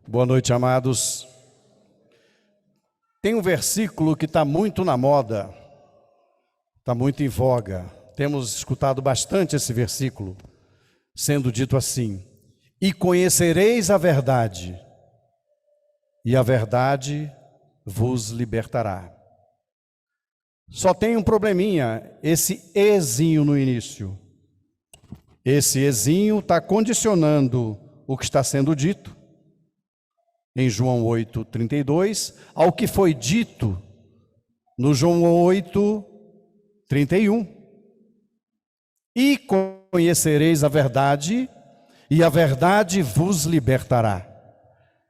Boa noite, amados. Tem um versículo que está muito na moda, está muito em voga. Temos escutado bastante esse versículo, sendo dito assim: e conhecereis a verdade, e a verdade vos libertará. Só tem um probleminha, esse ezinho no início. Esse ezinho está condicionando o que está sendo dito em João 8:32 ao que foi dito no João 8:31. E conhecereis a verdade, e a verdade vos libertará.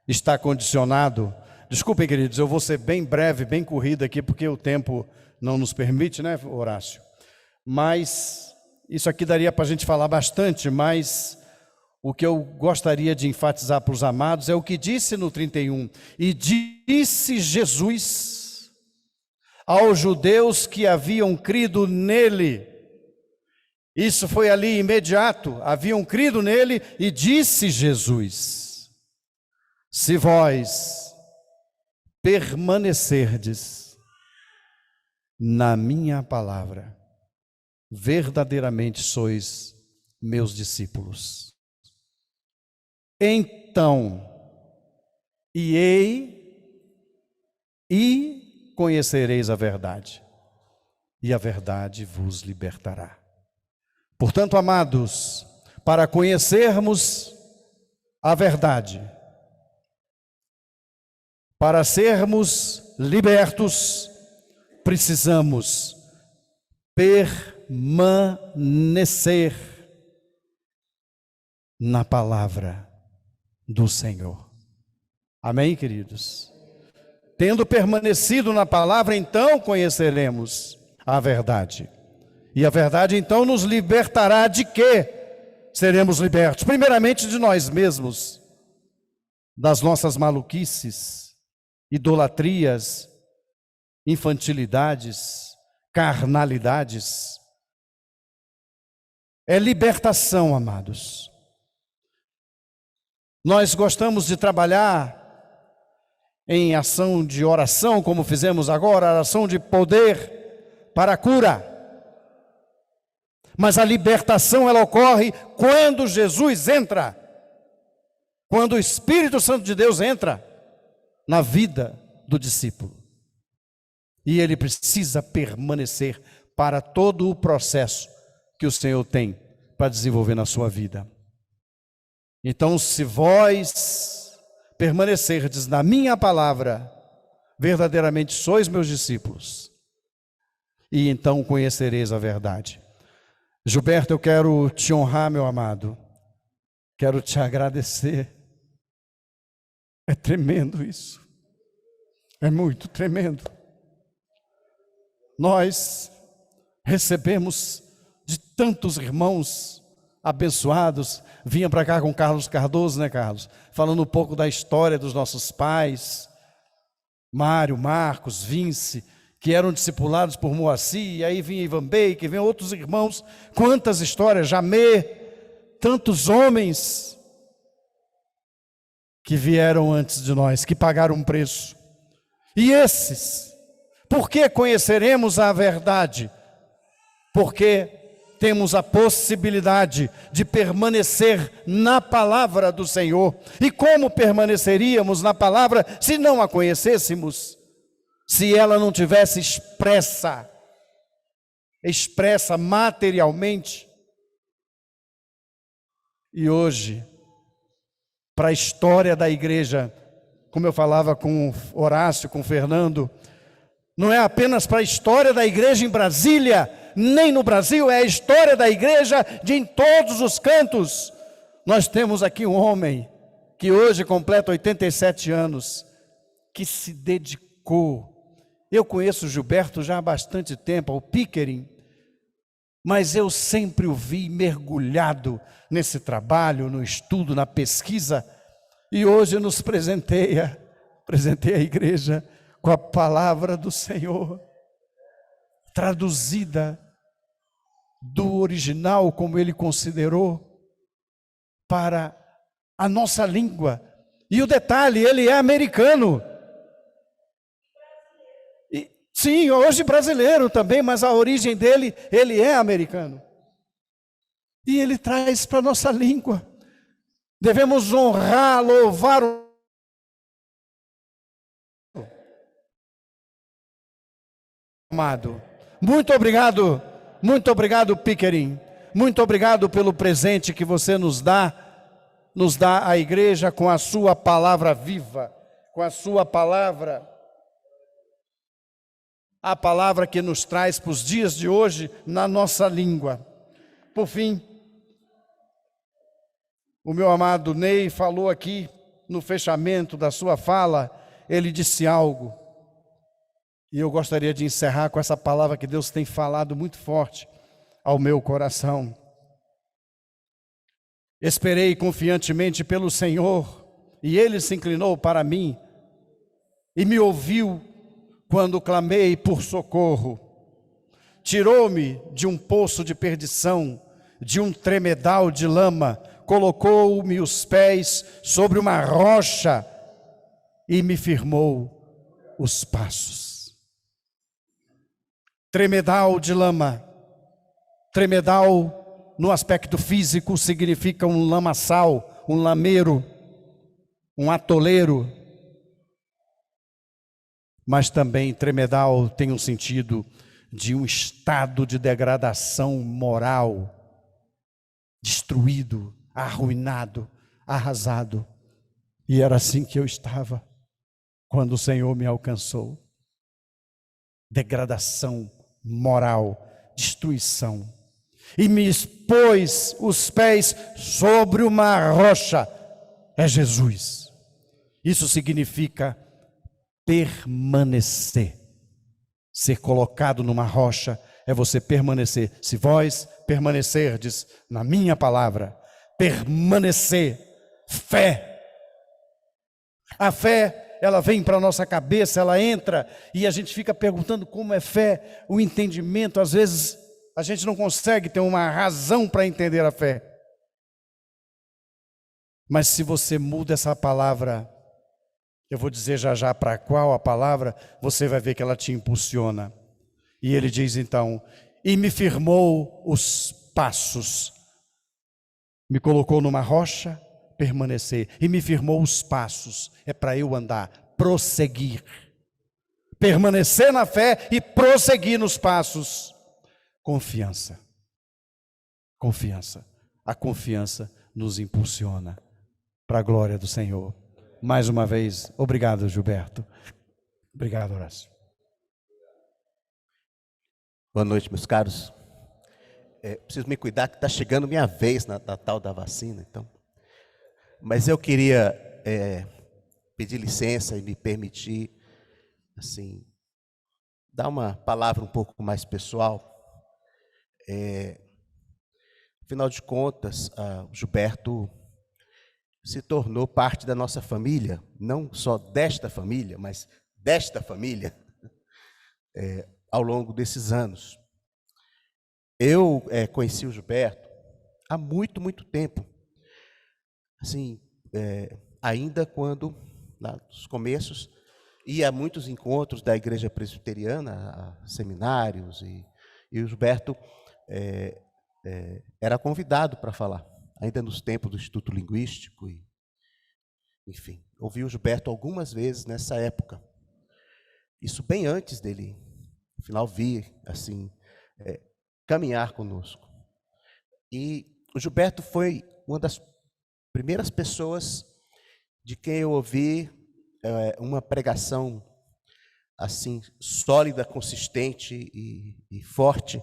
Está condicionado. Desculpem, queridos, eu vou ser bem breve, bem corrido aqui, porque o tempo não nos permite, né, Horácio? Mas isso aqui daria para a gente falar bastante, mas o que eu gostaria de enfatizar para os amados é o que disse no 31. E disse Jesus aos judeus que haviam crido nele. Isso foi ali imediato, haviam crido nele, e disse Jesus: se vós permanecerdes na minha palavra, verdadeiramente sois meus discípulos. Então, e conhecereis a verdade, e a verdade vos libertará. Portanto, amados, para conhecermos a verdade, para sermos libertos, precisamos permanecer na palavra do Senhor. Amém, queridos? Tendo permanecido na palavra, então conheceremos a verdade. E a verdade, então, nos libertará de quê? Seremos libertos, primeiramente de nós mesmos, das nossas maluquices, idolatrias, infantilidades, carnalidades. É libertação, amados. Nós gostamos de trabalhar em ação de oração, como fizemos agora, oração de poder para a cura. Mas a libertação, ela ocorre quando Jesus entra, quando o Espírito Santo de Deus entra na vida do discípulo. E ele precisa permanecer para todo o processo que o Senhor tem para desenvolver na sua vida. Então, se vós permanecerdes na minha palavra, verdadeiramente sois meus discípulos, e então conhecereis a verdade. Gilberto, eu quero te honrar, meu amado, quero te agradecer. É tremendo isso, é muito tremendo. Nós recebemos de tantos irmãos abençoados. Vinha para cá com Carlos Cardoso, né, Carlos? Falando um pouco da história dos nossos pais, Mário, Marcos, Vince, que eram discipulados por Moacir, e aí vinha Ivan Bey, que vem outros irmãos. Quantas histórias, Jamê, tantos homens que vieram antes de nós, que pagaram um preço. E esses, por que conheceremos a verdade? Porque temos a possibilidade de permanecer na palavra do Senhor. E como permaneceríamos na palavra se não a conhecêssemos? Se ela não tivesse expressa materialmente. E hoje, para a história da igreja, como eu falava com Horácio, com Fernando, não é apenas para a história da igreja em Brasília, nem no Brasil, é a história da igreja em todos os cantos. Nós temos aqui um homem que hoje completa 87 anos, que se dedicou. Eu conheço o Gilberto já há bastante tempo, o Pickering, mas eu sempre o vi mergulhado nesse trabalho, no estudo, na pesquisa, e hoje nos presenteia a igreja com a palavra do Senhor, traduzida do original, como ele considerou, para a nossa língua, E o detalhe, ele é americano. Sim, hoje brasileiro também, mas a origem dele, ele é americano. E ele traz para a nossa língua. Devemos honrar, louvar o amado. Muito obrigado, Piquerim. Muito obrigado pelo presente que você nos dá a igreja com a sua palavra viva, com a sua palavra, a palavra que nos traz para os dias de hoje na nossa língua. Por fim, o meu amado Ney falou aqui no fechamento da sua fala, ele disse algo, e eu gostaria de encerrar com essa palavra que Deus tem falado muito forte ao meu coração. Esperei confiantemente pelo Senhor, e Ele se inclinou para mim, e me ouviu quando clamei por socorro. Tirou-me de um poço de perdição, de um tremedal de lama, colocou-me os pés sobre uma rocha, e me firmou os passos. Tremedal de lama, tremedal no aspecto físico significa um lamaçal, um lameiro, um atoleiro, mas também tremedal tem um sentido de um estado de degradação moral, destruído, arruinado, arrasado. E era assim que eu estava quando o Senhor me alcançou. Degradação moral, destruição. E me expôs os pés sobre uma rocha. É Jesus. Isso significa permanecer. Ser colocado numa rocha é você permanecer. Se vós permanecerdes na minha palavra, permanecer, fé. A fé, ela vem para a nossa cabeça, ela entra e a gente fica perguntando como é fé, o entendimento. Às vezes a gente não consegue ter uma razão para entender a fé. Mas se você muda essa palavra, eu vou dizer já para qual a palavra, você vai ver que ela te impulsiona. E ele diz então, e me firmou os passos, me colocou numa rocha, permanecer, e me firmou os passos, é para eu andar, prosseguir, permanecer na fé e prosseguir nos passos. Confiança, a confiança nos impulsiona para a glória do Senhor. Mais uma vez, obrigado, Gilberto. Obrigado, Horácio. Boa noite, meus caros. Preciso me cuidar que está chegando minha vez na tal da vacina, então. Mas eu queria pedir licença e me permitir, assim, dar uma palavra um pouco mais pessoal. Afinal de contas, o Gilberto se tornou parte da nossa família, não só desta família, mas desta família, ao longo desses anos. Eu conheci o Gilberto há muito, muito tempo. Assim, ainda quando, lá nos começos, ia a muitos encontros da igreja presbiteriana, a seminários, e o Gilberto era convidado para falar, ainda nos tempos do Instituto Linguístico. Enfim, ouvi o Gilberto algumas vezes nessa época. Isso bem antes dele, afinal, vir, assim, caminhar conosco. E o Gilberto foi uma das primeiras pessoas de quem eu ouvi uma pregação assim sólida, consistente e forte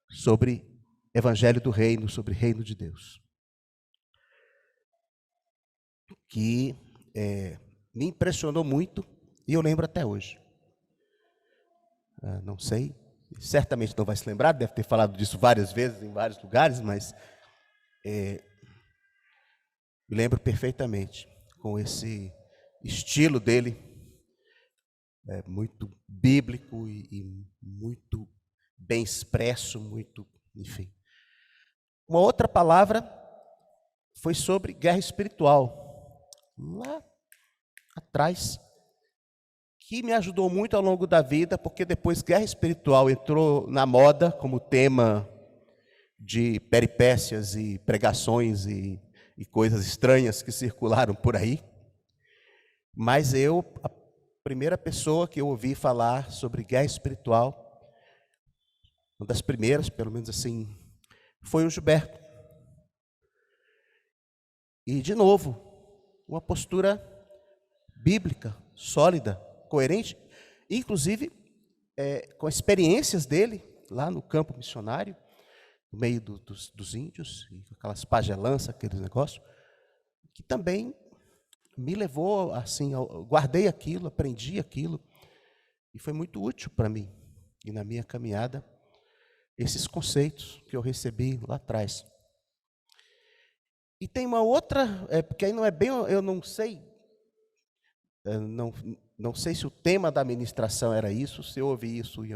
sobre Evangelho do Reino, sobre Reino de Deus, que me impressionou muito e eu lembro até hoje. Não sei, certamente não vai se lembrar, deve ter falado disso várias vezes em vários lugares, mas me lembro perfeitamente, com esse estilo dele, muito bíblico e muito bem expresso, muito, enfim. Uma outra palavra foi sobre guerra espiritual, lá atrás, que me ajudou muito ao longo da vida, porque depois guerra espiritual entrou na moda como tema de peripécias e pregações e coisas estranhas que circularam por aí. Mas a primeira pessoa que eu ouvi falar sobre guerra espiritual, uma das primeiras, pelo menos assim, foi o Gilberto. E, de novo, uma postura bíblica, sólida, coerente, inclusive com experiências dele lá no campo missionário, no meio dos índios, e com aquelas pagelanças, aqueles negócios, que também me levou, assim, eu guardei aquilo, aprendi aquilo, e foi muito útil para mim, e na minha caminhada, esses conceitos que eu recebi lá atrás. E tem uma outra, porque aí não é bem, eu não sei, não sei se o tema da ministração era isso, se eu ouvi isso em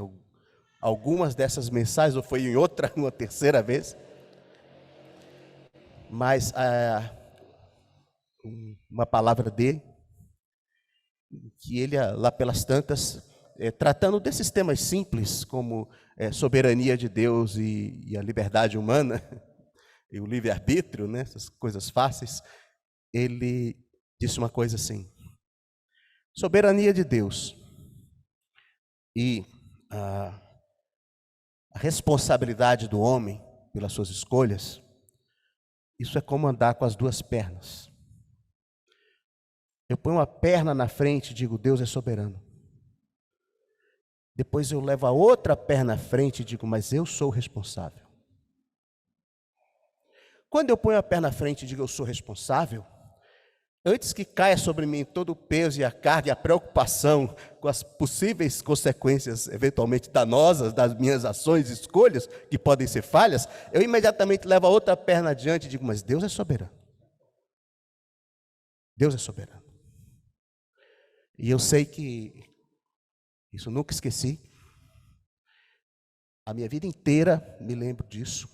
algumas dessas mensagens, ou foi em outra, uma terceira vez. Mas uma palavra dele, que ele, lá pelas tantas, tratando desses temas simples, como soberania de Deus e a liberdade humana, e o livre-arbítrio, né, essas coisas fáceis, ele disse uma coisa assim: soberania de Deus e a responsabilidade do homem pelas suas escolhas, isso é como andar com as duas pernas. Eu ponho uma perna na frente e digo, Deus é soberano. Depois eu levo a outra perna à frente e digo, mas eu sou responsável. Quando eu ponho a perna à frente e digo, eu sou responsável, antes que caia sobre mim todo o peso e a carga e a preocupação com as possíveis consequências eventualmente danosas das minhas ações e escolhas, que podem ser falhas, eu imediatamente levo a outra perna adiante e digo, mas Deus é soberano. Deus é soberano. E eu sei que, isso eu nunca esqueci, a minha vida inteira me lembro disso,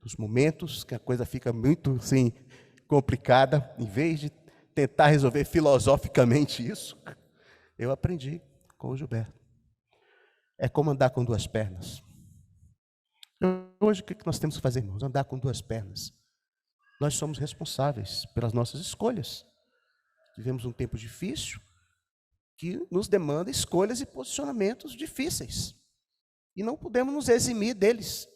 dos momentos que a coisa fica muito assim, complicada, em vez de tentar resolver filosoficamente isso, eu aprendi com o Gilberto. É como andar com duas pernas. Hoje o que nós temos que fazer, irmãos? Andar com duas pernas. Nós somos responsáveis pelas nossas escolhas. Vivemos um tempo difícil que nos demanda escolhas e posicionamentos difíceis. E não podemos nos eximir deles.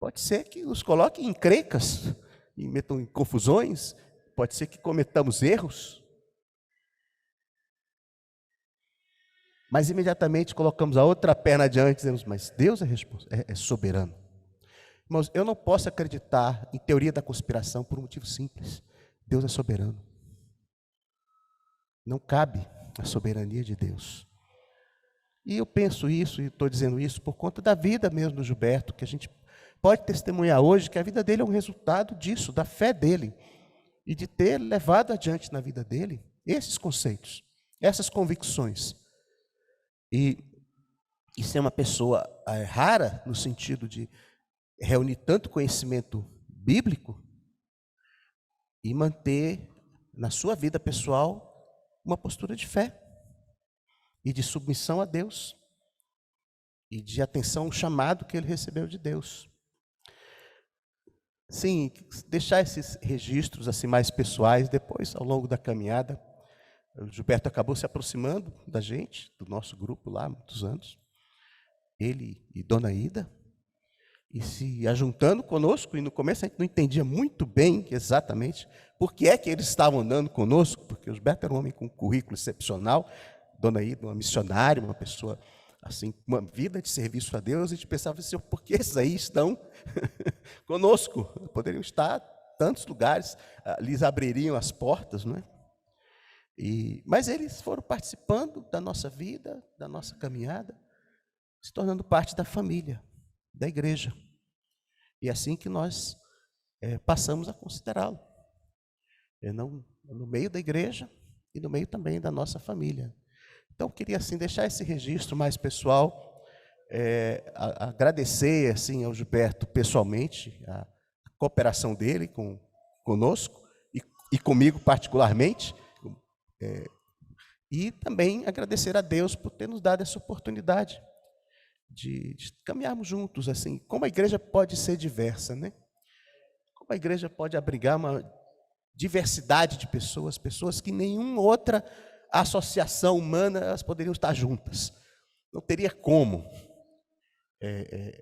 Pode ser que nos coloque em encrencas, e metam em confusões, pode ser que cometamos erros, mas imediatamente colocamos a outra perna adiante e dizemos, mas Deus é soberano. Irmãos, eu não posso acreditar em teoria da conspiração por um motivo simples, Deus é soberano. Não cabe a soberania de Deus. E eu penso isso, e estou dizendo isso por conta da vida mesmo do Gilberto, que a gente pode testemunhar hoje que a vida dele é um resultado disso, da fé dele, e de ter levado adiante na vida dele esses conceitos, essas convicções. E ser uma pessoa rara, no sentido de reunir tanto conhecimento bíblico e manter na sua vida pessoal uma postura de fé e de submissão a Deus e de atenção ao chamado que ele recebeu de Deus. Sim, deixar esses registros assim mais pessoais, depois, ao longo da caminhada, o Gilberto acabou se aproximando da gente, do nosso grupo lá, há muitos anos, ele e Dona Ida, e se ajuntando conosco, e no começo a gente não entendia muito bem exatamente por que é que eles estavam andando conosco, porque o Gilberto era um homem com um currículo excepcional, Dona Ida, uma missionária, uma pessoa assim, uma vida de serviço a Deus, a gente pensava assim, por que esses aí estão conosco? Poderiam estar em tantos lugares, lhes abririam as portas, não é? Mas eles foram participando da nossa vida, da nossa caminhada, se tornando parte da família, da igreja. E é assim que nós passamos a considerá-lo. No meio da igreja e no meio também da nossa família. Então, eu queria assim, deixar esse registro mais pessoal, agradecer assim, ao Gilberto pessoalmente, a cooperação dele conosco e comigo particularmente, E também agradecer a Deus por ter nos dado essa oportunidade de caminharmos juntos, assim, como a igreja pode ser diversa, né? Como a igreja pode abrigar uma diversidade de pessoas, pessoas que nenhuma outra associação humana elas poderiam estar juntas. Não teria como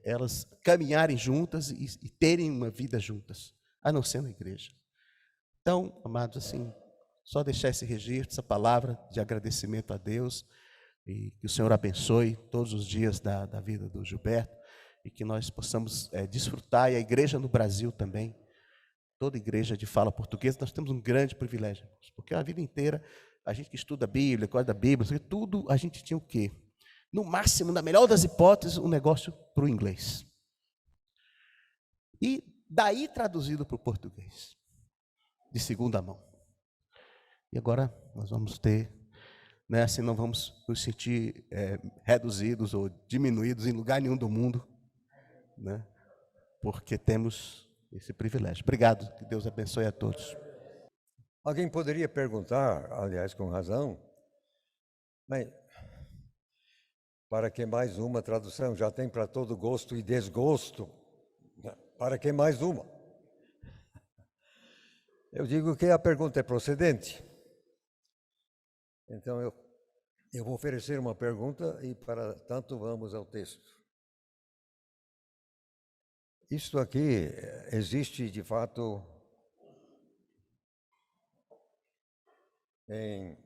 elas caminharem juntas e terem uma vida juntas, a não ser na igreja. Então, amados, assim, só deixar esse registro, essa palavra de agradecimento a Deus, e que o Senhor abençoe todos os dias da vida do Gilberto, e que nós possamos desfrutar, e a igreja no Brasil também, toda igreja de fala portuguesa, nós temos um grande privilégio, porque a vida inteira, a gente que estuda a Bíblia, gosta da Bíblia, tudo, a gente tinha o quê? No máximo, na melhor das hipóteses, um negócio para o inglês. E daí traduzido para o português, de segunda mão. E agora nós vamos ter, né, assim não vamos nos sentir reduzidos ou diminuídos em lugar nenhum do mundo, né, porque temos esse privilégio. Obrigado, que Deus abençoe a todos. Alguém poderia perguntar, aliás, com razão, mas para que mais uma tradução? Já tem para todo gosto e desgosto. Para que mais uma? Eu digo que a pergunta é procedente. Então, eu vou oferecer uma pergunta e, para tanto, vamos ao texto. Isto aqui existe, de fato, em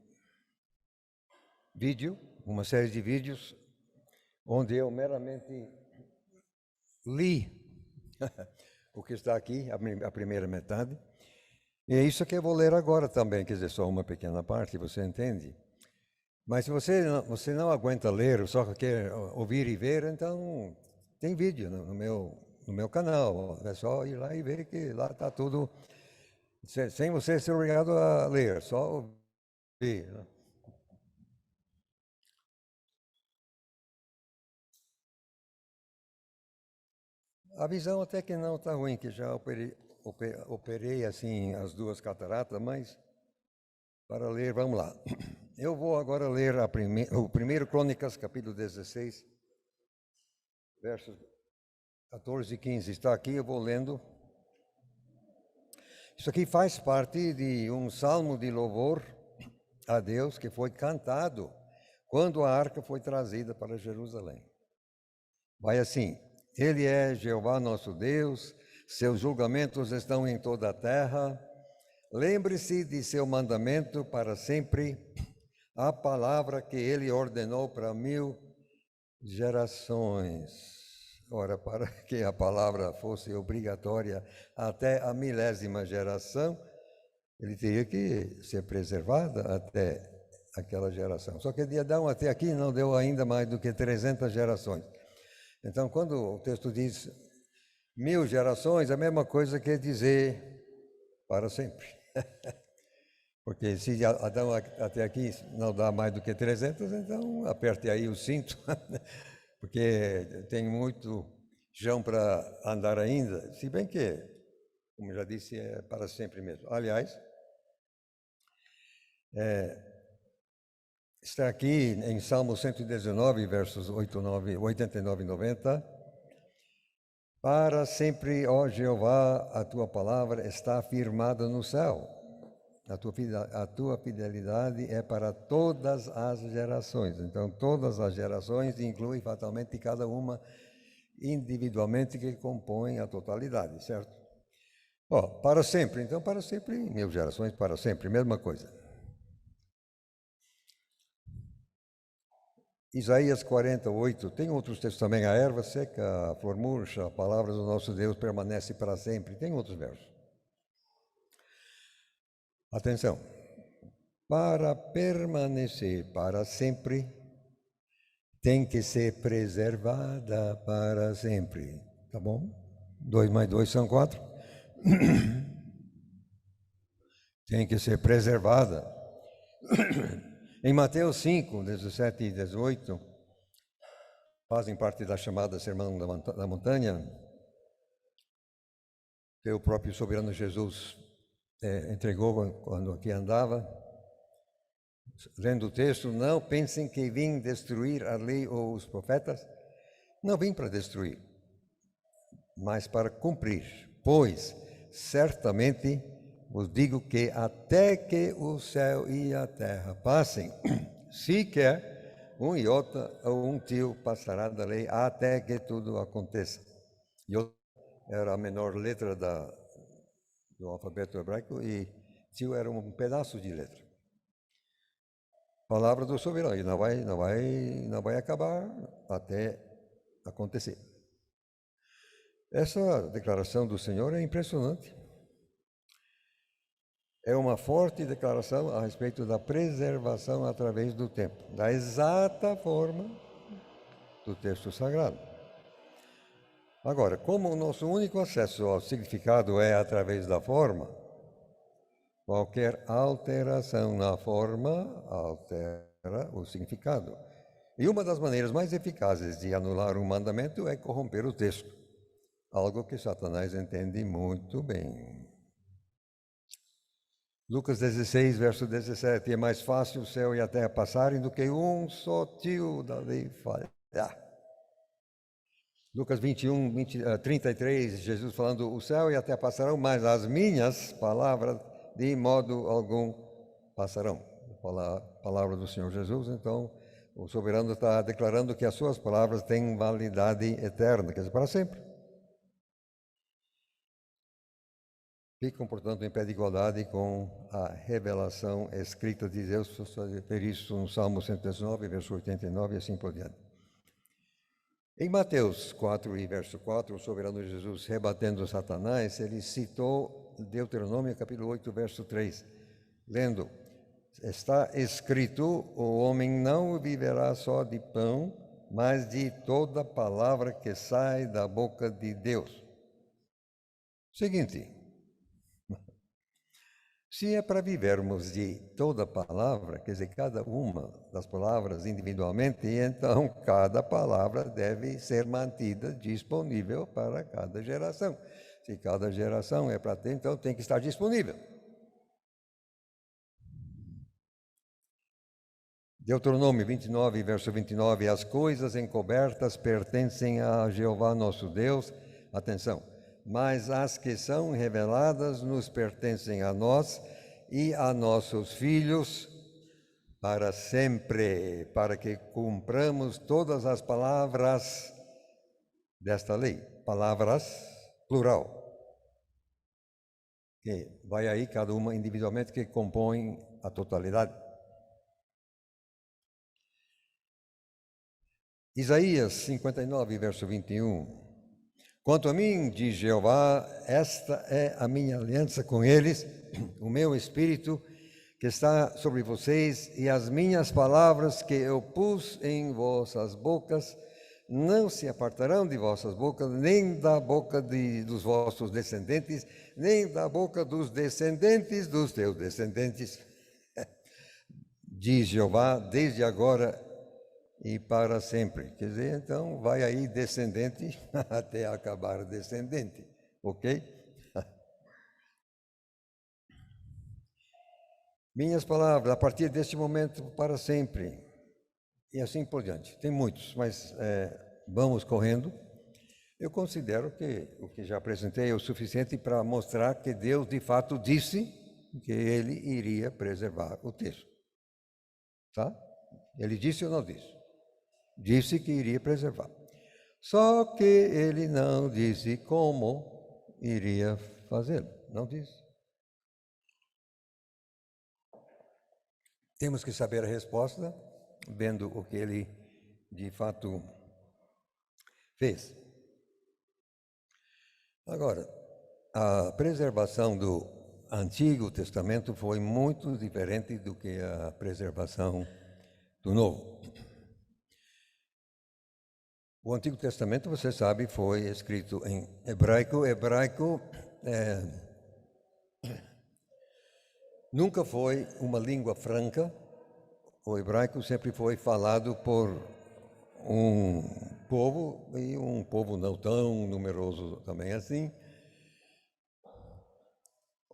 vídeo, uma série de vídeos, onde eu meramente li o que está aqui, a primeira metade. E é isso que eu vou ler agora também, quer dizer, só uma pequena parte, você entende? Mas se você não aguenta ler, só quer ouvir e ver, então tem vídeo no meu canal. É só ir lá e ver que lá está tudo, sem você ser obrigado a ler, só ouvir. Né? A visão até que não está ruim, que já operei assim as duas cataratas, mas para ler, vamos lá. Eu vou agora ler o primeiro Crônicas, capítulo 16, versos 14 e 15. Está aqui, eu vou lendo. Isso aqui faz parte de um salmo de louvor a Deus que foi cantado quando a arca foi trazida para Jerusalém. Vai assim: Ele é Jeová nosso Deus, seus julgamentos estão em toda a terra. Lembre-se de seu mandamento para sempre, a palavra que ele ordenou para 1000 gerações. Ora, para que a palavra fosse obrigatória até a 1000ª geração, ele teria que ser preservada até aquela geração. Só que de Adão até aqui não deu ainda mais do que 300 gerações. Então, quando o texto diz 1000 gerações, é a mesma coisa que dizer para sempre. Porque se Adão até aqui não dá mais do que 300, então aperte aí o cinto, porque tem muito chão para andar ainda, se bem que, como já disse, é para sempre mesmo. Aliás, está aqui em Salmo 119, versos 89 e 90. Para sempre, ó Jeová, a tua palavra está firmada no céu. A tua fidelidade é para todas as gerações. Então, todas as gerações inclui fatalmente cada uma individualmente que compõem a totalidade, certo? Para sempre. Então, para sempre, 1000 gerações, para sempre, mesma coisa. Isaías 48, tem outros textos também. A erva seca, a flor murcha, a palavra do nosso Deus permanece para sempre. Tem outros versos. Atenção, para permanecer para sempre, tem que ser preservada para sempre, tá bom? 2 mais 2 são 4. Tem que ser preservada. Em Mateus 5, 17 e 18, fazem parte da chamada Sermão da Montanha, que o próprio soberano Jesus entregou quando aqui andava. lendo o texto, não pensem que vim destruir a lei ou os profetas. Não vim para destruir, mas para cumprir. Pois, certamente, vos digo que até que o céu e a terra passem, sequer um iota ou um tio passará da lei até que tudo aconteça. Iota era a menor letra do alfabeto hebraico e tio era um pedaço de letra. Palavra do soberano, e não vai acabar até acontecer. Essa declaração do Senhor é impressionante. É uma forte declaração a respeito da preservação através do tempo, da exata forma do texto sagrado. Agora, como o nosso único acesso ao significado é através da forma, qualquer alteração na forma altera o significado. E uma das maneiras mais eficazes de anular um mandamento é corromper o texto, algo que Satanás entende muito bem. Lucas 16, verso 17, é mais fácil o céu e a terra passarem do que um só tio da lei falhar. Lucas 21, 33, Jesus falando, o céu e a terra passarão, mas as minhas palavras de modo algum passarão. A palavra do Senhor Jesus, então, o soberano está declarando que as suas palavras têm validade eterna, quer dizer, para sempre. Ficam, portanto, em pé de igualdade com a revelação escrita de Deus, ver isso no Salmo 119, verso 89 e assim por diante. Em Mateus 4 e verso 4, o soberano Jesus rebatendo Satanás, ele citou Deuteronômio capítulo 8, verso 3, lendo, está escrito, o homem não viverá só de pão, mas de toda palavra que sai da boca de Deus. Seguinte, se é para vivermos de toda palavra, quer dizer, cada uma das palavras individualmente, então cada palavra deve ser mantida disponível para cada geração. Se cada geração é para ter, então tem que estar disponível. Deuteronômio 29, verso 29, as coisas encobertas pertencem a Jeová nosso Deus, atenção, mas as que são reveladas nos pertencem a nós e a nossos filhos para sempre, para que cumpramos todas as palavras desta lei. Palavras, plural. Que vai aí cada uma individualmente que compõem a totalidade. Isaías 59, verso 21. Quanto a mim, diz Jeová, esta é a minha aliança com eles, o meu espírito que está sobre vocês e as minhas palavras que eu pus em vossas bocas não se apartarão de vossas bocas, nem da boca dos vossos descendentes, nem da boca dos descendentes dos teus descendentes, diz Jeová, desde agora e para sempre. Quer dizer, então vai aí descendente até acabar descendente, ok? Minhas palavras, a partir deste momento para sempre, e assim por diante. Tem muitos, mas vamos correndo. Eu considero que o que já apresentei é o suficiente para mostrar que Deus de fato disse que Ele iria preservar o texto. Tá? Ele disse ou não disse? Disse que iria preservar. Só que ele não disse como iria fazê-lo. Não disse. Temos que saber a resposta, vendo o que ele de fato fez. Agora, a preservação do Antigo Testamento foi muito diferente do que a preservação do Novo. O Antigo Testamento, você sabe, foi escrito em hebraico. Hebraico nunca foi uma língua franca. O hebraico sempre foi falado por um povo, e um povo não tão numeroso também assim.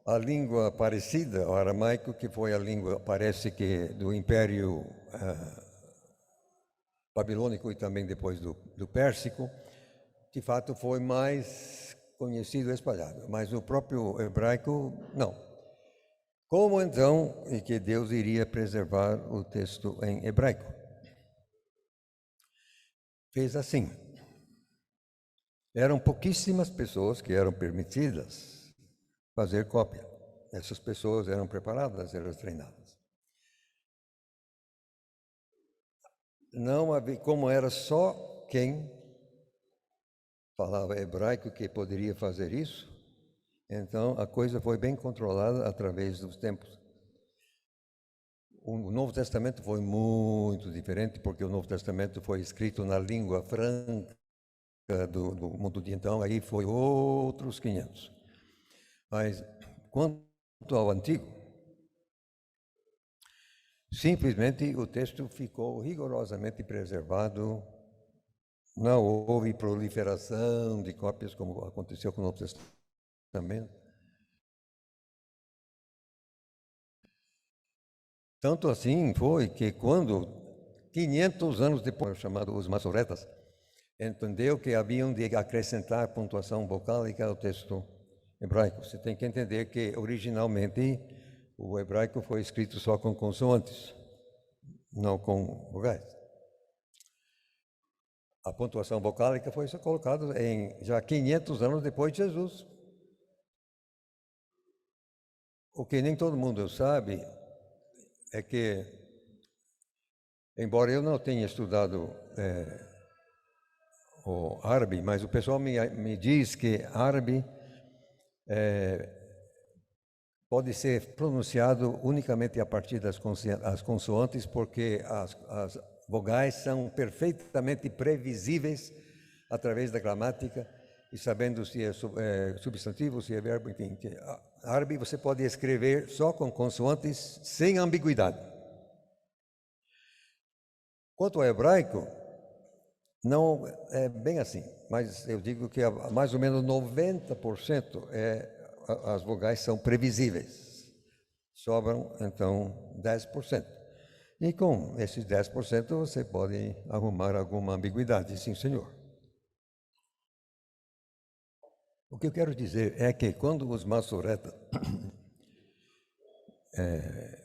a língua parecida ao aramaico, que foi a língua, parece que, do Império Babilônico e também depois do Pérsico, de fato foi mais conhecido e espalhado, mas o próprio hebraico, não. Como então é que Deus iria preservar o texto em hebraico? Fez assim. Eram pouquíssimas pessoas que eram permitidas fazer cópia. Essas pessoas eram preparadas, eram treinadas. Não havia, como era só quem falava hebraico que poderia fazer isso, então a coisa foi bem controlada através dos tempos. O Novo Testamento foi muito diferente, porque o Novo Testamento foi escrito na língua franca do mundo de então, aí foi outros 500. Mas quanto ao Antigo, simplesmente o texto ficou rigorosamente preservado. Não houve proliferação de cópias como aconteceu com o Novo Testamento. Tanto assim foi que quando, 500 anos depois, chamados os maçoretas, entendeu que haviam de acrescentar pontuação vocálica ao texto hebraico. Você tem que entender que originalmente o hebraico foi escrito só com consoantes, não com vogais. A pontuação vocálica foi colocada já 500 anos depois de Jesus. O que nem todo mundo sabe é que, embora eu não tenha estudado o árabe, mas o pessoal me diz que árabe pode ser pronunciado unicamente a partir das consoantes, porque as vogais são perfeitamente previsíveis através da gramática e sabendo se é substantivo, se é verbo, enfim. Árabe você pode escrever só com consoantes sem ambiguidade. Quanto ao hebraico, não é bem assim, mas eu digo que mais ou menos 90% as vogais são previsíveis. Sobram, então, 10%. E com esses 10% você pode arrumar alguma ambiguidade, sim, senhor. O que eu quero dizer é que quando os maçoretas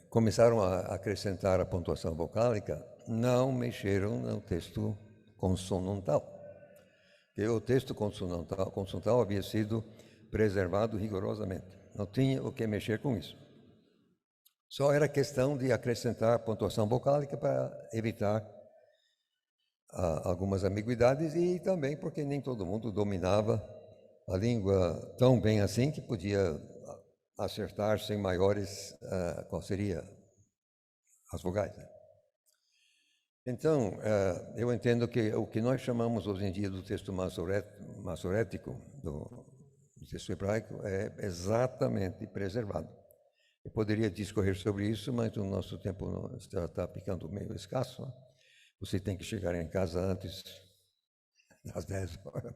começaram a acrescentar a pontuação vocálica, não mexeram no texto consonantal. Porque o texto consonantal havia sido preservado rigorosamente. Não tinha o que mexer com isso. Só era questão de acrescentar pontuação vocálica para evitar algumas ambiguidades e também porque nem todo mundo dominava a língua tão bem assim que podia acertar sem maiores qual seria as vogais. Né? Então, eu entendo que o que nós chamamos hoje em dia do texto maçorético, do texto hebraico, é exatamente preservado. Eu poderia discorrer sobre isso, mas o nosso tempo está ficando meio escasso. Né? Você tem que chegar em casa antes das 10 horas.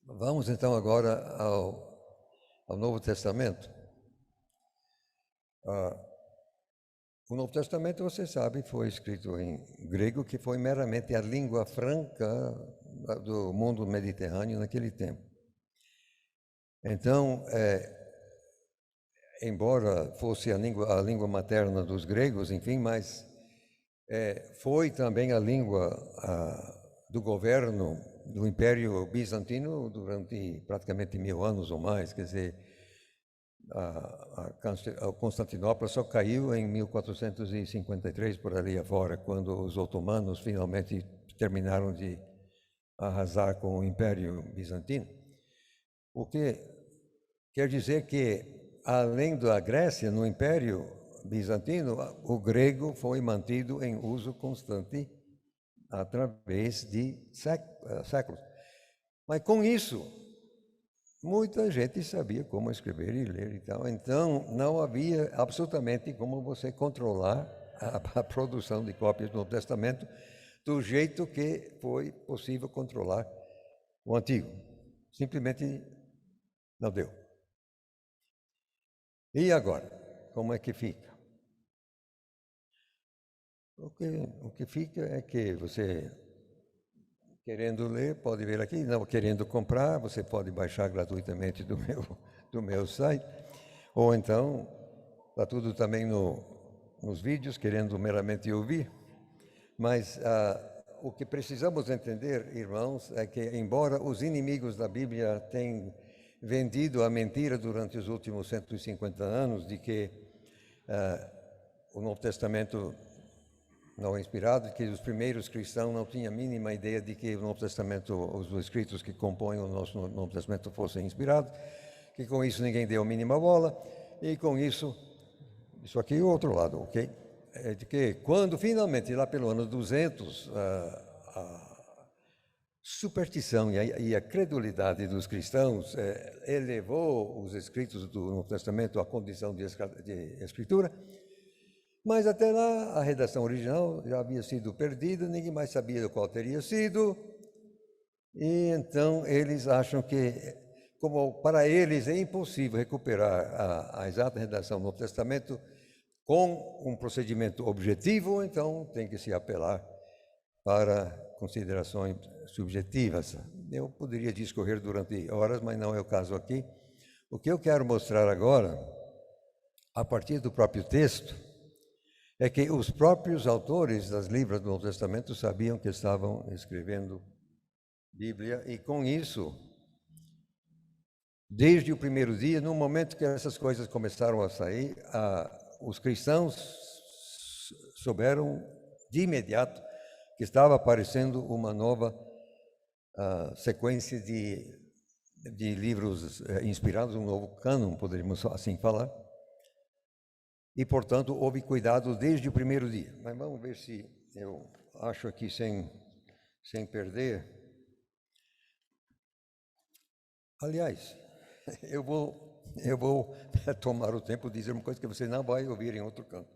Vamos então agora ao Novo Testamento. O Novo Testamento, você sabe, foi escrito em grego, que foi meramente a língua franca do mundo mediterrâneo naquele tempo. Então, embora fosse a língua materna dos gregos, enfim, mas foi também a língua do governo do Império Bizantino durante praticamente 1000 anos ou mais. Quer dizer, a Constantinopla só caiu em 1453, por ali afora, quando os otomanos finalmente terminaram de arrasar com o Império Bizantino. O que quer dizer que, além da Grécia, no Império Bizantino, o grego foi mantido em uso constante através de séculos. Mas com isso, muita gente sabia como escrever e ler e tal. Então, não havia absolutamente como você controlar a produção de cópias do Novo Testamento do jeito que foi possível controlar o Antigo. Simplesmente não deu. E agora, como é que fica? O que fica é que você, querendo ler, pode ver aqui, não querendo comprar, você pode baixar gratuitamente do meu site, ou então, está tudo também nos vídeos, querendo meramente ouvir. Mas o que precisamos entender, irmãos, é que, embora os inimigos da Bíblia tenham vendido a mentira durante os últimos 150 anos de que o Novo Testamento não é inspirado, que os primeiros cristãos não tinham a mínima ideia de que o Novo Testamento, os escritos que compõem o nosso Novo Testamento fossem inspirados, que com isso ninguém deu a mínima bola, e com isso aqui é o outro lado, ok? É de que quando finalmente, lá pelo ano 200, a superstição e a credulidade dos cristãos elevou os escritos do Novo Testamento à condição de escritura, mas até lá a redação original já havia sido perdida, ninguém mais sabia qual teria sido, e então eles acham que, como para eles é impossível recuperar a exata redação do Novo Testamento com um procedimento objetivo, então tem que se apelar para considerações subjetivas. Eu poderia discorrer durante horas, mas não é o caso aqui. O que eu quero mostrar agora, a partir do próprio texto, é que os próprios autores das livros do Novo Testamento sabiam que estavam escrevendo Bíblia, e com isso, desde o primeiro dia, no momento que essas coisas começaram a sair, os cristãos souberam de imediato que estava aparecendo uma nova sequência de livros inspirados, um novo cânon, poderíamos assim falar. E, portanto, houve cuidado desde o primeiro dia. Mas vamos ver se eu acho aqui sem perder. Aliás, eu vou tomar o tempo de dizer uma coisa que você não vai ouvir em outro canto.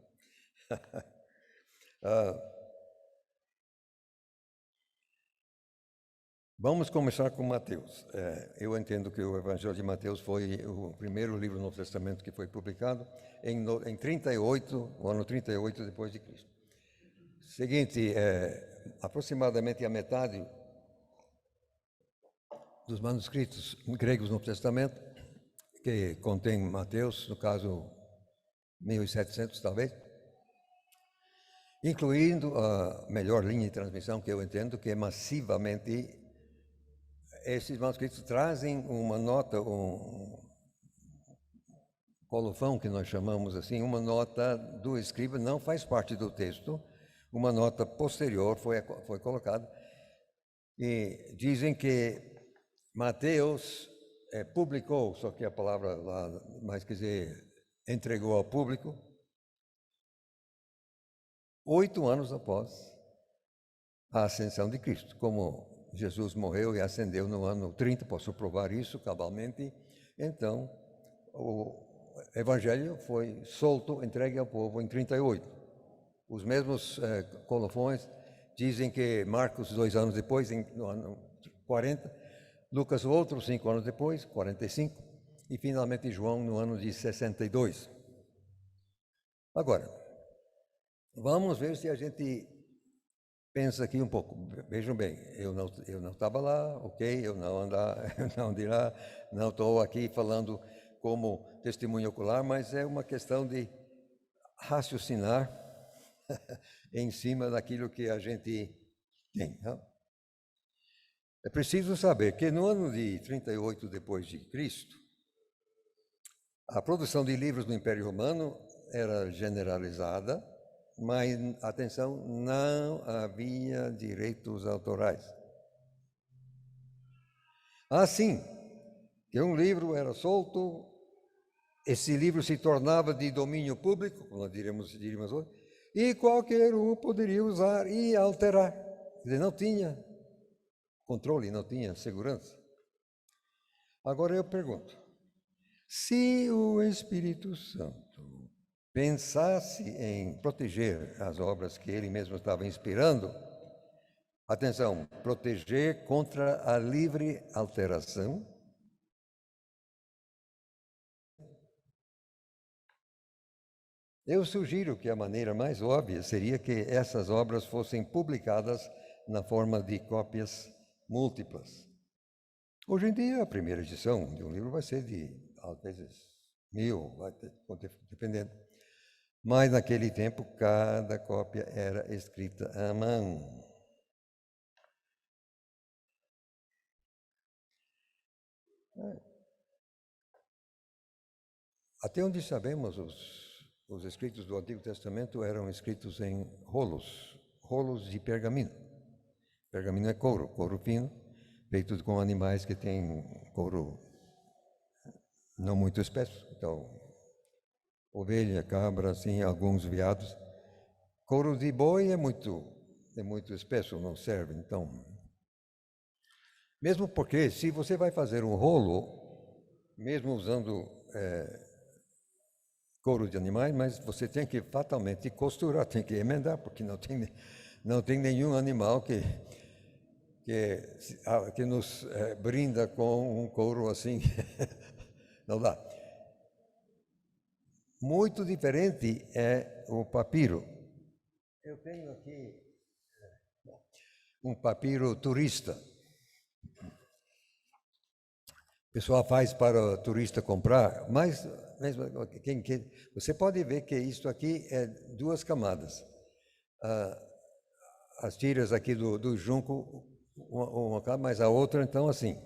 Vamos começar com Mateus. Eu entendo que o Evangelho de Mateus foi o primeiro livro do Novo Testamento que foi publicado em 38, o ano 38 depois de Cristo. Seguinte, aproximadamente a metade dos manuscritos gregos do Novo Testamento, que contém Mateus, no caso 1700 talvez, incluindo a melhor linha de transmissão que eu entendo, que é massivamente. Esses manuscritos trazem uma nota, um colofão, que nós chamamos assim, uma nota do escriba, não faz parte do texto, uma nota posterior foi colocada, e dizem que Mateus publicou, só que a palavra lá, mas quer dizer, entregou ao público, 8 anos após a ascensão de Cristo. Como Jesus morreu e ascendeu no ano 30, posso provar isso cabalmente, então o Evangelho foi solto, entregue ao povo em 38. Os mesmos colofões dizem que Marcos 2 anos depois, no ano 40, Lucas outros 5 anos depois, 45, e finalmente João no ano de 62. Agora, vamos ver se a gente pensa aqui um pouco. Vejam bem, eu não estava lá, ok? Eu não andei lá, não estou aqui falando como testemunho ocular, mas é uma questão de raciocinar em cima daquilo que a gente tem. Não? É preciso saber que no ano de 38 depois de Cristo, a produção de livros no Império Romano era generalizada, mas, atenção, não havia direitos autorais. Assim, que um livro era solto, esse livro se tornava de domínio público, como diríamos hoje, e qualquer um poderia usar e alterar. Quer dizer, não tinha controle, não tinha segurança. Agora eu pergunto, se o Espírito Santo pensasse em proteger as obras que ele mesmo estava inspirando, atenção, proteger contra a livre alteração, Eu sugiro que a maneira mais óbvia seria que essas obras fossem publicadas na forma de cópias múltiplas. Hoje em dia, a primeira edição de um livro vai ser de, às vezes, 1000, dependendo. Mas naquele tempo, cada cópia era escrita à mão. Até onde sabemos, os escritos do Antigo Testamento eram escritos em rolos de pergaminho. Pergaminho é couro fino, feito com animais que têm couro não muito espesso. Então, ovelha, cabra, assim, alguns veados. Couro de boi é muito espesso, não serve. Então, mesmo porque se você vai fazer um rolo, mesmo usando couro de animais, mas você tem que fatalmente costurar, tem que emendar, porque não tem nenhum animal que nos brinda com um couro assim. Não dá. Muito diferente é o papiro. Eu tenho aqui um papiro turista. O pessoal faz para o turista comprar, mas você pode ver que isso aqui é 2 camadas. As tiras aqui do junco, uma camada, mas a outra então assim.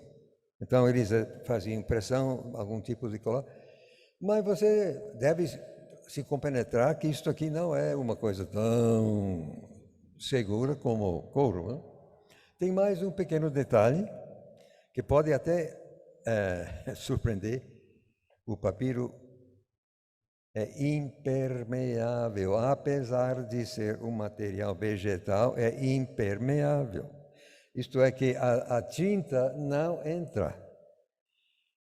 Então eles faziam impressão, algum tipo de colar. Mas você deve se compenetrar que isso aqui não é uma coisa tão segura como couro. Né? Tem mais um pequeno detalhe que pode até surpreender. O papiro é impermeável, apesar de ser um material vegetal, é impermeável. Isto é que a tinta não entra.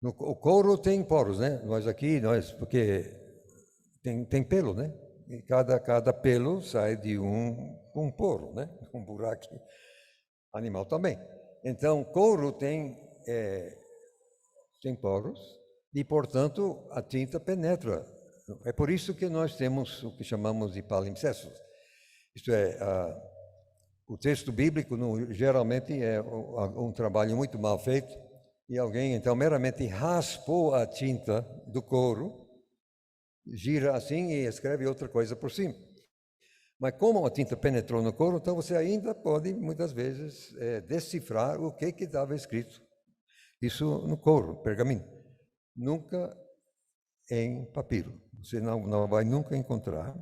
O couro tem poros, né? Porque tem pelo, né? E cada pelo sai de um poro, né? Um buraco. Animal também. Então, couro tem poros e, portanto, a tinta penetra. É por isso que nós temos o que chamamos de palimpsestos. Isto é, o texto bíblico geralmente é um trabalho muito mal feito e alguém, então, meramente raspou a tinta do couro, gira assim e escreve outra coisa por cima. Mas como a tinta penetrou no couro, então você ainda pode, muitas vezes, decifrar o que estava escrito. Isso no couro, pergaminho. Nunca em papiro. Você não vai nunca encontrar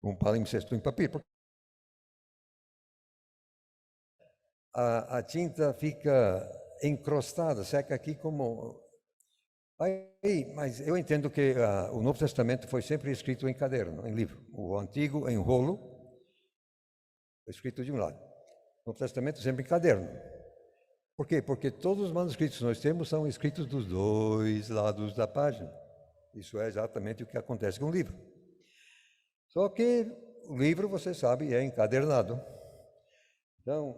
um palimpsesto em papiro. A tinta fica encrostada, seca aqui como... mas eu entendo que o Novo Testamento foi sempre escrito em caderno, em livro. O Antigo em rolo, escrito de um lado. O Novo Testamento sempre em caderno. Por quê? Porque todos os manuscritos que nós temos são escritos dos 2 lados da página. Isso é exatamente o que acontece com o livro. Só que o livro, você sabe, é encadernado. Então,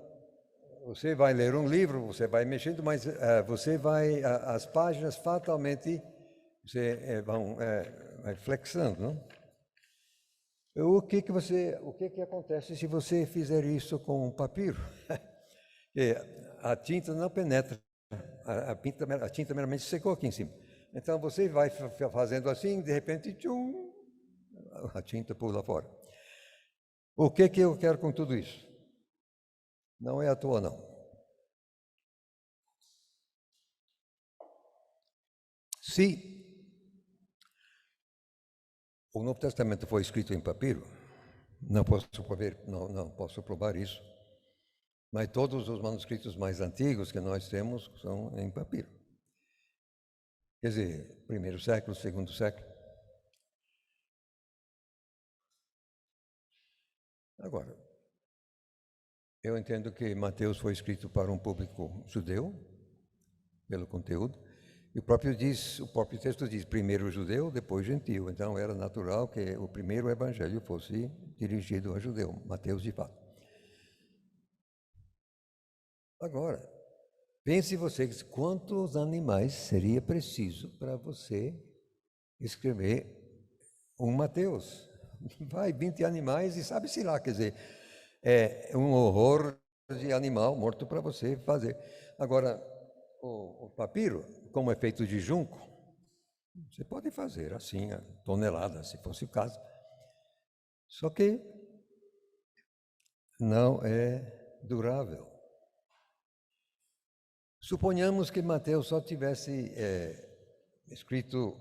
você vai ler um livro, você vai mexendo, mas as páginas fatalmente vão flexando, não? O que acontece se você fizer isso com um papiro? A tinta não penetra, a tinta meramente secou aqui em cima. Então você vai fazendo assim, de repente, tchum, a tinta pula fora. O que eu quero com tudo isso? Não é à toa, não. Se o Novo Testamento foi escrito em papiro, não posso provar isso, mas todos os manuscritos mais antigos que nós temos são em papiro. Quer dizer, 1º século, 2º século. Agora, eu entendo que Mateus foi escrito para um público judeu, pelo conteúdo, e o próprio texto diz, primeiro judeu, depois gentio. Então era natural que o primeiro evangelho fosse dirigido a judeu, Mateus de fato. Agora, pense vocês quantos animais seria preciso para você escrever um Mateus. Vai 20 animais e sabe-se lá, quer dizer, é um horror de animal morto para você fazer. Agora, o papiro, como é feito de junco, você pode fazer assim, a tonelada, se fosse o caso. Só que não é durável. Suponhamos que Mateus só tivesse escrito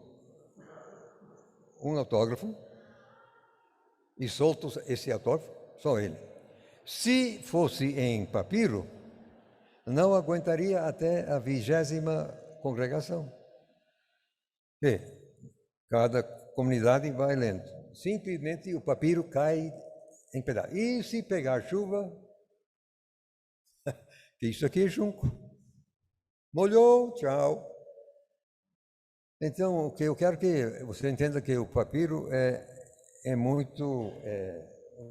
um autógrafo e solto esse autógrafo, só ele. Se fosse em papiro, não aguentaria até a 20ª congregação. E cada comunidade vai lendo. Simplesmente o papiro cai em pedaços. E se pegar chuva, isso aqui é junco. Molhou, tchau. Então, o que eu quero que você entenda que o papiro é muito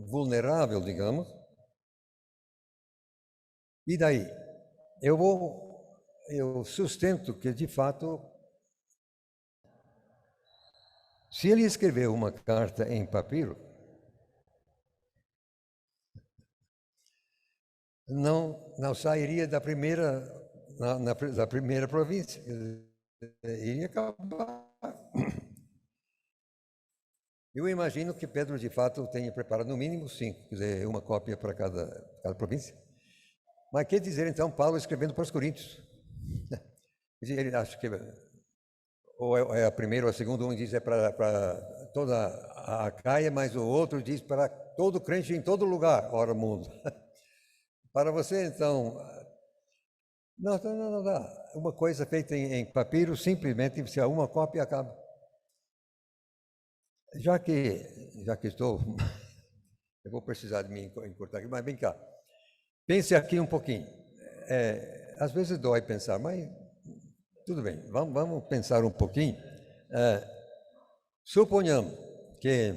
vulnerável, digamos. E daí? Eu sustento que, de fato, se ele escreveu uma carta em papiro, não sairia da primeira província. Iria acabar. Eu imagino que Pedro, de fato, tenha preparado no mínimo 5, quer dizer, uma cópia para cada província. Mas quer dizer, então, Paulo escrevendo para os coríntios. Ele acha que ou é a primeira ou a segunda, um diz para toda a Acaia, mas o outro diz para todo crente em todo lugar, ora mundo. Para você, então, não dá. Uma coisa feita em papiro, simplesmente, se há uma cópia, acaba. Já que estou, eu vou precisar de me encurtar aqui, mas vem cá. Pense aqui um pouquinho. Às vezes dói pensar, mas tudo bem, vamos pensar um pouquinho. Suponhamos que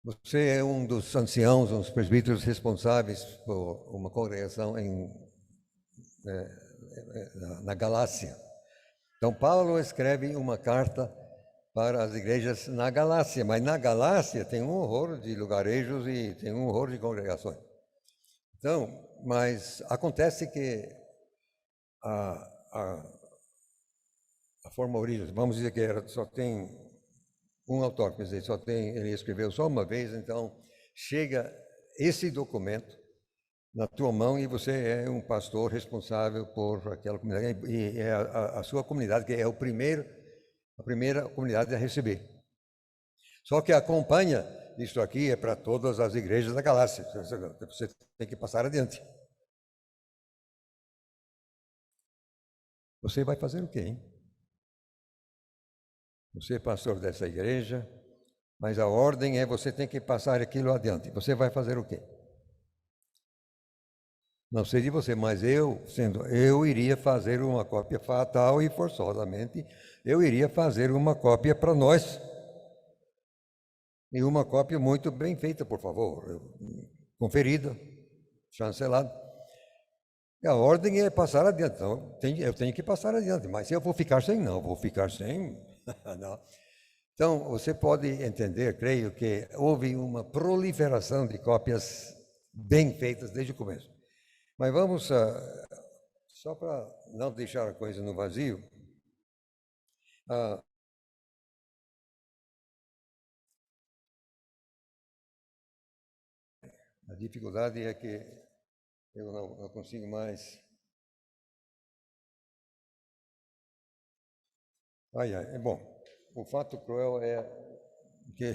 você é um dos anciãos, um dos presbíteros responsáveis por uma congregação na Galácia. Então, Paulo escreve uma carta para as igrejas na Galácia, mas na Galácia tem um horror de lugarejos e tem um horror de congregações. Então, mas acontece que a forma original, vamos dizer que só tem um autor, quer dizer, ele escreveu só uma vez, então chega esse documento na tua mão e você é um pastor responsável por aquela comunidade, e é a sua comunidade que é a primeira comunidade a receber. Só que acompanha, isso aqui é para todas as igrejas da Galácia, você tem que passar adiante. Você vai fazer o quê, hein? Você é pastor dessa igreja, mas a ordem é você tem que passar aquilo adiante. Você vai fazer o quê? Não sei de você, mas eu iria fazer uma cópia fatal e forçosamente, eu iria fazer uma cópia para nós. E uma cópia muito bem feita, por favor, conferida, chancelada. A ordem é passar adiante, então eu tenho que passar adiante, mas eu vou ficar sem? Não, vou ficar sem. Não. Então, você pode entender, creio, que houve uma proliferação de cópias bem feitas desde o começo. Mas vamos, só para não deixar a coisa no vazio, a dificuldade é que eu não consigo mais. Bom, o fato cruel é que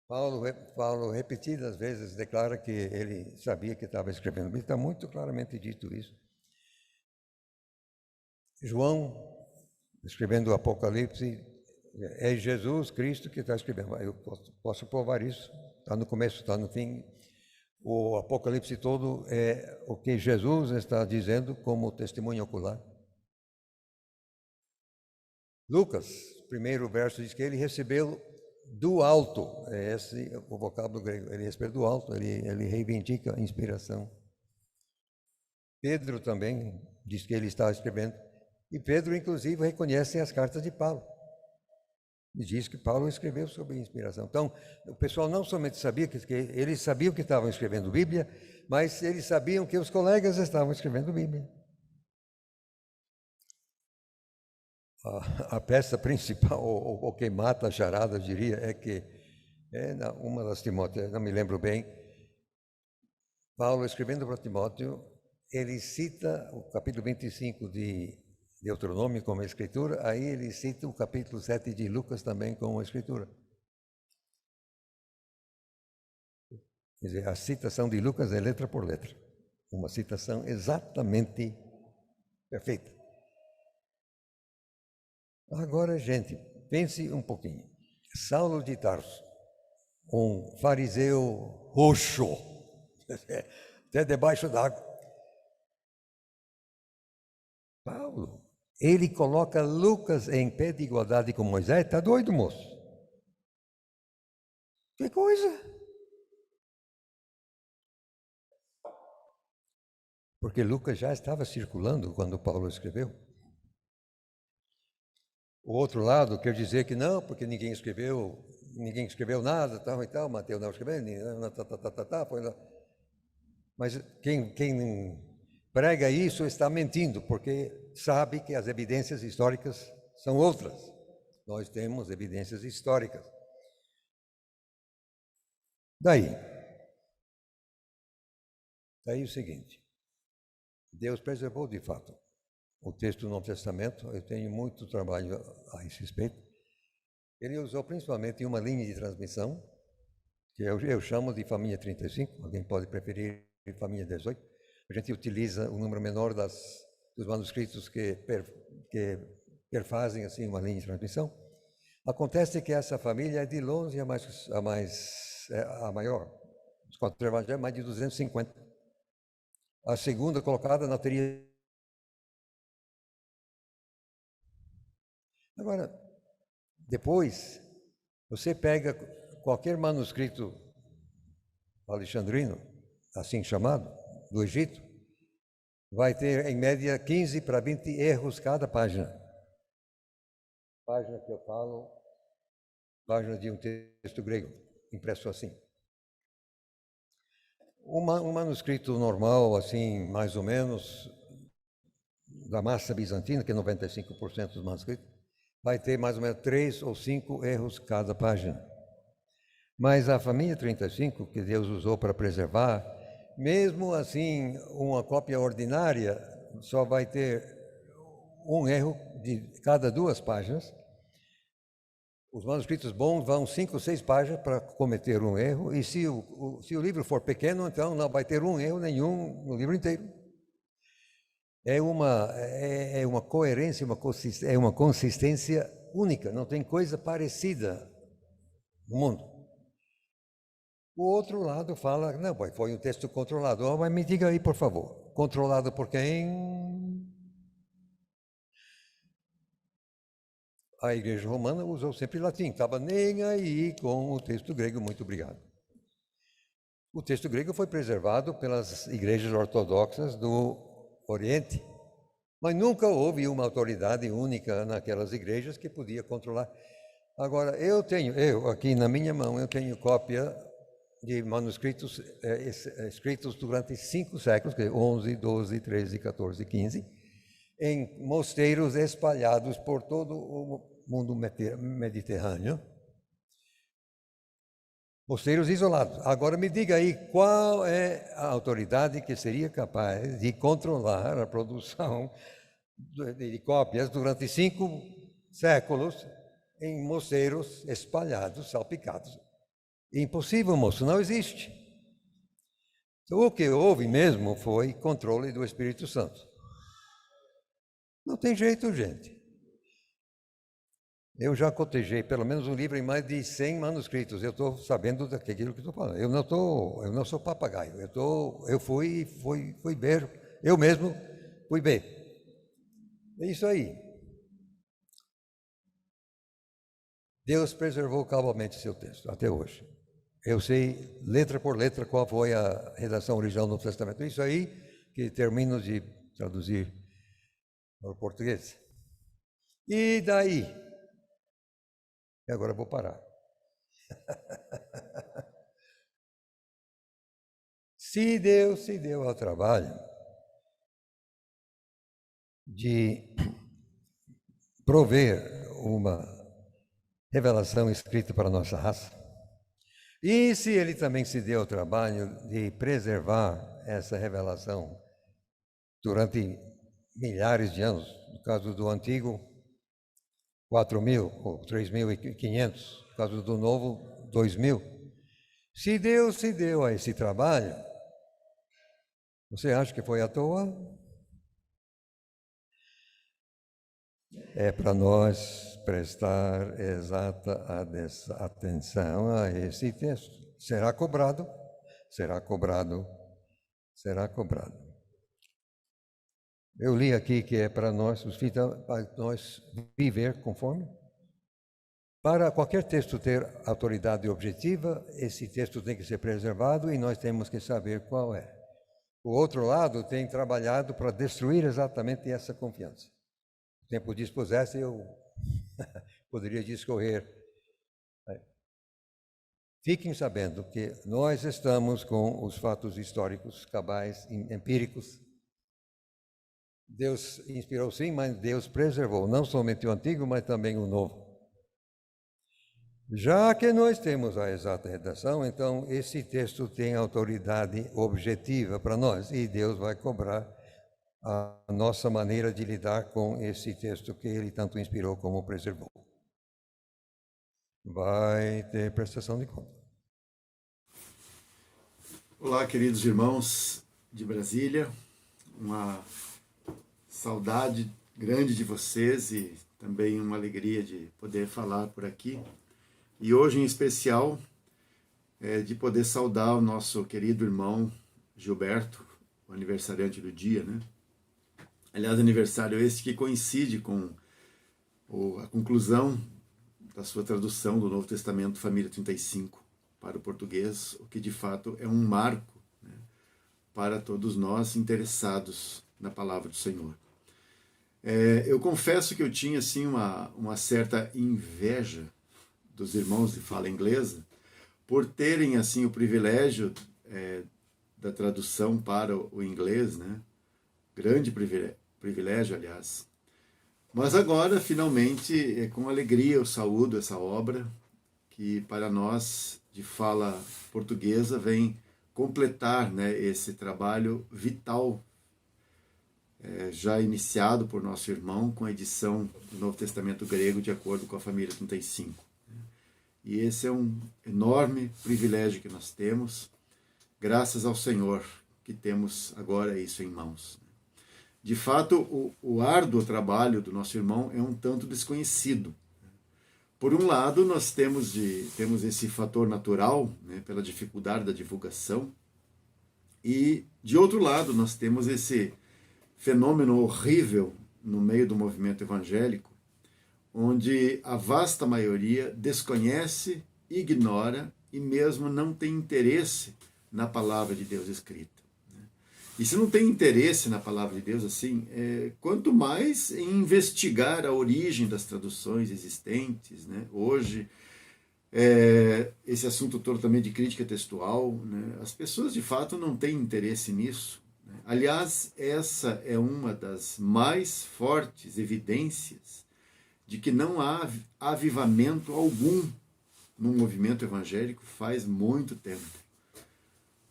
Paulo repetidas vezes declara que ele sabia que estava escrevendo. Está muito claramente dito isso. João, escrevendo o Apocalipse, é Jesus Cristo que está escrevendo. Eu posso provar isso. Está no começo, está no fim. O Apocalipse todo é o que Jesus está dizendo como testemunho ocular. Lucas, primeiro verso, diz que ele recebeu do alto. É esse o vocábulo grego. Ele recebeu do alto, ele reivindica a inspiração. Pedro também diz que ele está escrevendo. E Pedro, inclusive, reconhece as cartas de Paulo. E diz que Paulo escreveu sob inspiração. Então, o pessoal não somente sabia que eles sabiam que estavam escrevendo Bíblia, mas eles sabiam que os colegas estavam escrevendo Bíblia. A peça principal, ou que mata a charada, eu diria, é que uma das Timóteo, não me lembro bem, Paulo escrevendo para Timóteo, ele cita o capítulo 25 de Deuteronômio como escritura, aí ele cita o capítulo 7 de Lucas também como escritura. Quer dizer, a citação de Lucas é letra por letra, uma citação exatamente perfeita. Agora, gente, pense um pouquinho. Saulo de Tarso, um fariseu roxo, até debaixo d'água. Paulo, ele coloca Lucas em pé de igualdade com Moisés. Está doido, moço? Que coisa! Porque Lucas já estava circulando quando Paulo escreveu. O outro lado quer dizer que não, porque ninguém escreveu nada, tal e tal, Mateus não escreveu, foi lá. Mas quem prega isso está mentindo, porque sabe que as evidências históricas são outras. Nós temos evidências históricas. Daí o seguinte, Deus preservou de fato o texto do Novo Testamento. Eu tenho muito trabalho a esse respeito. Ele usou principalmente uma linha de transmissão, que eu chamo de família 35, alguém pode preferir família 18. A gente utiliza o número menor dos manuscritos que perfazem assim uma linha de transmissão. Acontece que essa família é de longe a maior. Os 4 evangelhos, mais de 250. A segunda colocada não teria. Agora, depois, você pega qualquer manuscrito alexandrino, assim chamado, do Egito, vai ter em média 15 para 20 erros cada página. Página que eu falo, página de um texto grego, impresso assim. Um manuscrito normal, assim, mais ou menos, da massa bizantina, que é 95% dos manuscritos, vai ter mais ou menos 3 ou 5 erros cada página. Mas a família 35, que Deus usou para preservar, mesmo assim, uma cópia ordinária só vai ter um erro de cada 2 páginas. Os manuscritos bons vão 5 ou 6 páginas para cometer um erro, e se o livro for pequeno, então não vai ter um erro nenhum no livro inteiro. É uma coerência, é uma consistência única, não tem coisa parecida no mundo. O outro lado fala, não, foi um texto controlado. Mas me diga aí, por favor, controlado por quem? A Igreja Romana usou sempre latim, estava nem aí com o texto grego, muito obrigado. O texto grego foi preservado pelas igrejas ortodoxas do Oriente, mas nunca houve uma autoridade única naquelas igrejas que podia controlar. Agora, eu aqui na minha mão, eu tenho cópia de manuscritos escritos durante 5 séculos, 11, 12, 13, 14, 15, em mosteiros espalhados por todo o mundo mediterrâneo. Mosteiros isolados. Agora me diga aí, qual é a autoridade que seria capaz de controlar a produção de cópias durante 5 séculos em mosteiros espalhados, salpicados? Impossível, moço, não existe. O que houve mesmo foi controle do Espírito Santo. Não tem jeito, gente. Eu já cotejei pelo menos um livro em mais de 100 manuscritos. Eu estou sabendo daquilo que estou falando. Eu não sou papagaio. Eu fui ver. Eu mesmo fui ver. É isso aí. Deus preservou cabalmente seu texto até hoje. Eu sei letra por letra qual foi a redação original do Novo Testamento. Isso aí que termino de traduzir para o português. E daí? E agora eu vou parar. Se deu ao trabalho de prover uma revelação escrita para a nossa raça, e se ele também se deu ao trabalho de preservar essa revelação durante milhares de anos, no caso do antigo, 4.000 ou 3.500, no caso do novo, 2.000. Se deu a esse trabalho, você acha que foi à toa? É para nós prestar exata atenção a esse texto. Será cobrado, será cobrado, será cobrado. Eu li aqui que é para nós viver conforme. Para qualquer texto ter autoridade objetiva, esse texto tem que ser preservado e nós temos que saber qual é. O outro lado tem trabalhado para destruir exatamente essa confiança. Se o tempo dispusesse, eu poderia discorrer. Fiquem sabendo que nós estamos com os fatos históricos, cabais, empíricos. Deus inspirou sim, mas Deus preservou, não somente o antigo, mas também o novo. Já que nós temos a exata redação, então esse texto tem autoridade objetiva para nós e Deus vai cobrar a nossa maneira de lidar com esse texto que Ele tanto inspirou como preservou. Vai ter prestação de conta. Olá, queridos irmãos de Brasília, uma saudade grande de vocês e também uma alegria de poder falar por aqui. E hoje, em especial, de poder saudar o nosso querido irmão Gilberto, o aniversariante do dia, né? Aliás, aniversário esse que coincide com a conclusão da sua tradução do Novo Testamento, Família 35, para o português, o que de fato é um marco, né, para todos nós interessados na palavra do Senhor. Eu confesso que eu tinha assim, uma certa inveja dos irmãos de fala inglesa por terem assim o privilégio da tradução para o inglês, né? Grande privilégio, aliás. Mas agora, finalmente, com alegria eu saúdo essa obra que para nós de fala portuguesa vem completar, né, esse trabalho vital já iniciado por nosso irmão com a edição do Novo Testamento grego de acordo com a Família 35. E esse é um enorme privilégio que nós temos, graças ao Senhor, que temos agora isso em mãos. De fato, o árduo trabalho do nosso irmão é um tanto desconhecido. Por um lado, nós temos esse fator natural, né, pela dificuldade da divulgação, e, de outro lado, nós temos esse fenômeno horrível no meio do movimento evangélico, onde a vasta maioria desconhece, ignora e mesmo não tem interesse na palavra de Deus escrita. E se não tem interesse na palavra de Deus, assim, quanto mais em investigar a origem das traduções existentes, né? Hoje, esse assunto todo também de crítica textual, né? As pessoas de fato não têm interesse nisso. Né? Aliás, essa é uma das mais fortes evidências de que não há avivamento algum no movimento evangélico faz muito tempo.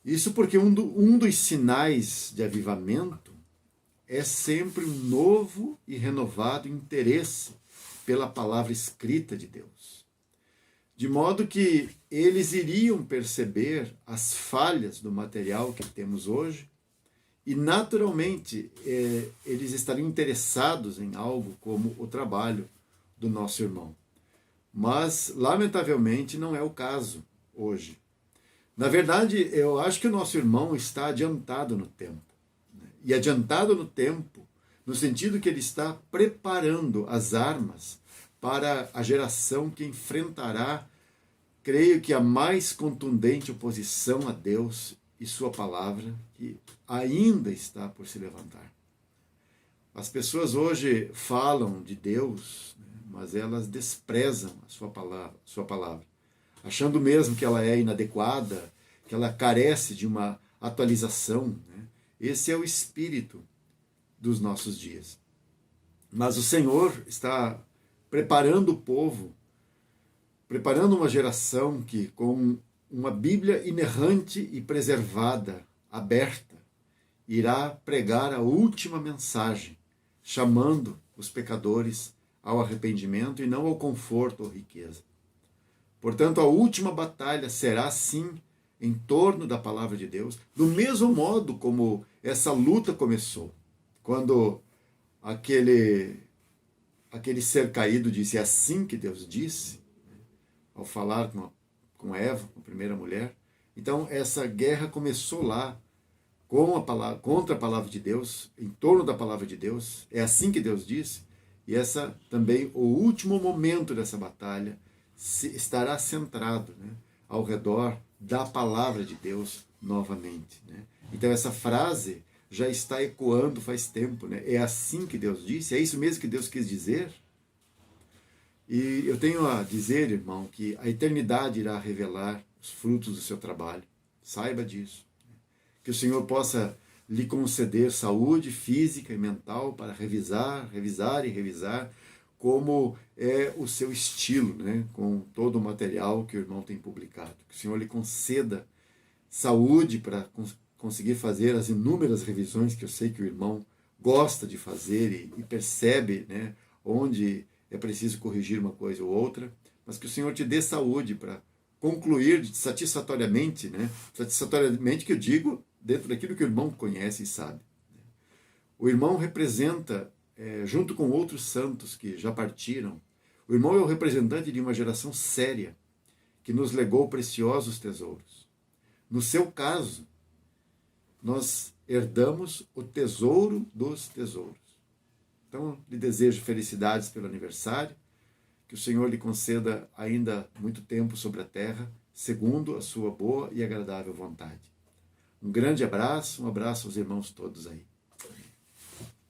Isso porque um dos sinais de avivamento é sempre um novo e renovado interesse pela palavra escrita de Deus. De modo que eles iriam perceber as falhas do material que temos hoje e, naturalmente, eles estariam interessados em algo como o trabalho do nosso irmão. Mas, lamentavelmente, não é o caso hoje. Na verdade, eu acho que o nosso irmão está adiantado no tempo. Né? E adiantado no tempo, no sentido que ele está preparando as armas para a geração que enfrentará, creio que a mais contundente oposição a Deus e sua palavra, que ainda está por se levantar. As pessoas hoje falam de Deus, né? mas elas desprezam a sua palavra, achando mesmo que ela é inadequada, que ela carece de uma atualização, né? Esse é o espírito dos nossos dias. Mas o Senhor está preparando o povo, preparando uma geração que, com uma Bíblia inerrante e preservada, aberta, irá pregar a última mensagem, chamando os pecadores ao arrependimento e não ao conforto ou riqueza. Portanto, a última batalha será, sim, em torno da palavra de Deus, do mesmo modo como essa luta começou, quando aquele ser caído disse: é assim que Deus disse, ao falar com Eva, com a primeira mulher. Então, essa guerra começou lá, contra a palavra de Deus, em torno da palavra de Deus, é assim que Deus disse, e essa também, o último momento dessa batalha, estará centrado, né, ao redor da palavra de Deus novamente, né? Então essa frase já está ecoando faz tempo, né? É assim que Deus disse, é isso mesmo que Deus quis dizer? E eu tenho a dizer, irmão, que a eternidade irá revelar os frutos do seu trabalho. Saiba disso. Que o Senhor possa lhe conceder saúde física e mental para revisar e revisar, como é o seu estilo, né, com todo o material que o irmão tem publicado. Que o Senhor lhe conceda saúde para conseguir fazer as inúmeras revisões que eu sei que o irmão gosta de fazer e percebe, né, onde é preciso corrigir uma coisa ou outra, mas que o Senhor te dê saúde para concluir satisfatoriamente, né, satisfatoriamente que eu digo, dentro daquilo que o irmão conhece e sabe. O irmão representa, junto com outros santos que já partiram, o irmão é o representante de uma geração séria, que nos legou preciosos tesouros. No seu caso, nós herdamos o tesouro dos tesouros. Então, lhe desejo felicidades pelo aniversário, que o Senhor lhe conceda ainda muito tempo sobre a terra, segundo a sua boa e agradável vontade. Um grande abraço, um abraço aos irmãos todos aí.